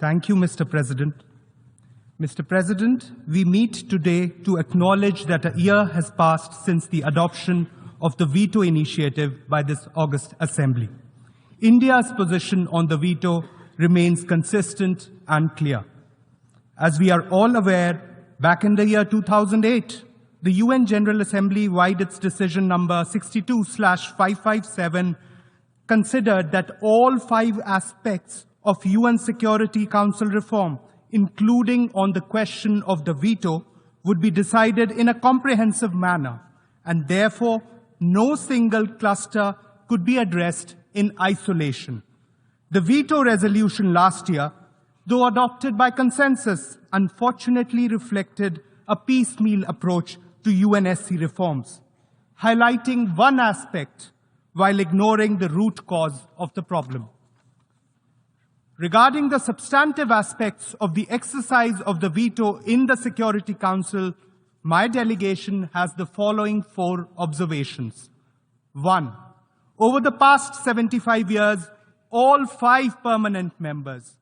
Thank you, Mr. President. Mr. President, we meet today to acknowledge that a year has passed since the adoption of the veto initiative by this August Assembly. India's position on the veto remains consistent and clear. As we are all aware, back in the year 2008, the UN General Assembly, via its decision number 62/557, considered that all 5 aspects of UN Security Council reform, including on the question of the veto, would be decided in a comprehensive manner, and therefore no single cluster could be addressed in isolation. The veto resolution last year, though adopted by consensus, unfortunately reflected a piecemeal approach to UNSC reforms, highlighting one aspect while ignoring the root cause of the problem. Regarding the substantive aspects of the exercise of the veto in the Security Council, my delegation has the following 4 observations. 1. Over the past 75 years, all 5 permanent members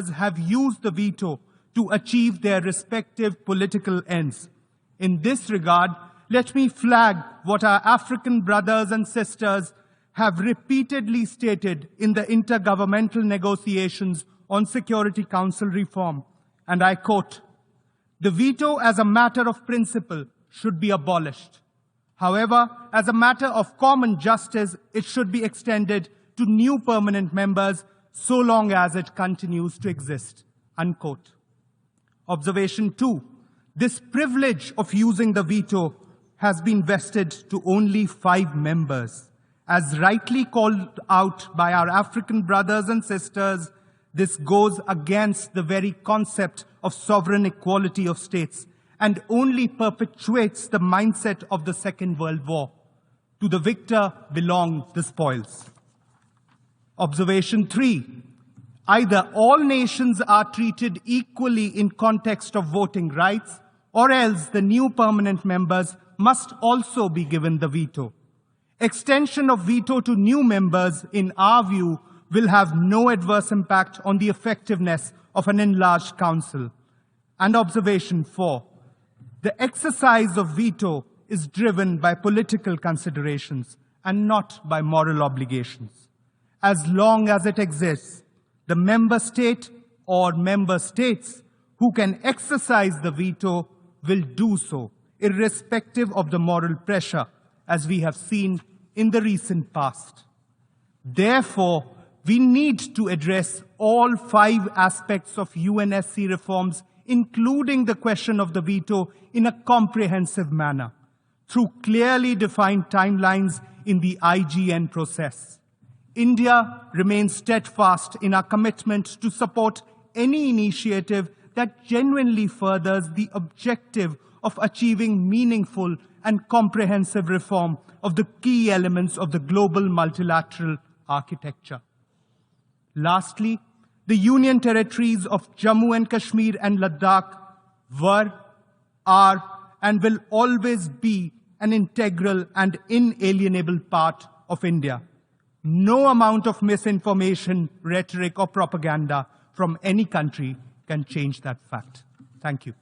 have used the veto to achieve their respective political ends. In this regard, let me flag what our African brothers and sisters have repeatedly stated in the intergovernmental negotiations on Security Council reform, and I quote, "The veto as a matter of principle should be abolished. However, as a matter of common justice, it should be extended to new permanent members so long as it continues to exist." Unquote. Observation 2. This privilege of using the veto has been vested to only 5 members. As rightly called out by our African brothers and sisters, this goes against the very concept of sovereign equality of states and only perpetuates the mindset of the Second World War. To the victor belong the spoils. Observation 3. Either all nations are treated equally in context of voting rights, or else the new permanent members must also be given the veto. Extension of veto to new members, in our view, will have no adverse impact on the effectiveness of an enlarged council. And observation 4. The exercise of veto is driven by political considerations and not by moral obligations. As long as it exists, the member state or member states who can exercise the veto will do so, irrespective of the moral pressure, as we have seen in the recent past. Therefore, we need to address all 5 aspects of UNSC reforms, including the question of the veto, in a comprehensive manner, through clearly defined timelines in the IGN process. India remains steadfast in our commitment to support any initiative that genuinely furthers the objective of achieving meaningful and comprehensive reform of the key elements of the global multilateral architecture. Lastly, the Union territories of Jammu and Kashmir and Ladakh were, are, and will always be an integral and inalienable part of India. No amount of misinformation, rhetoric, or propaganda from any country can change that fact. Thank you.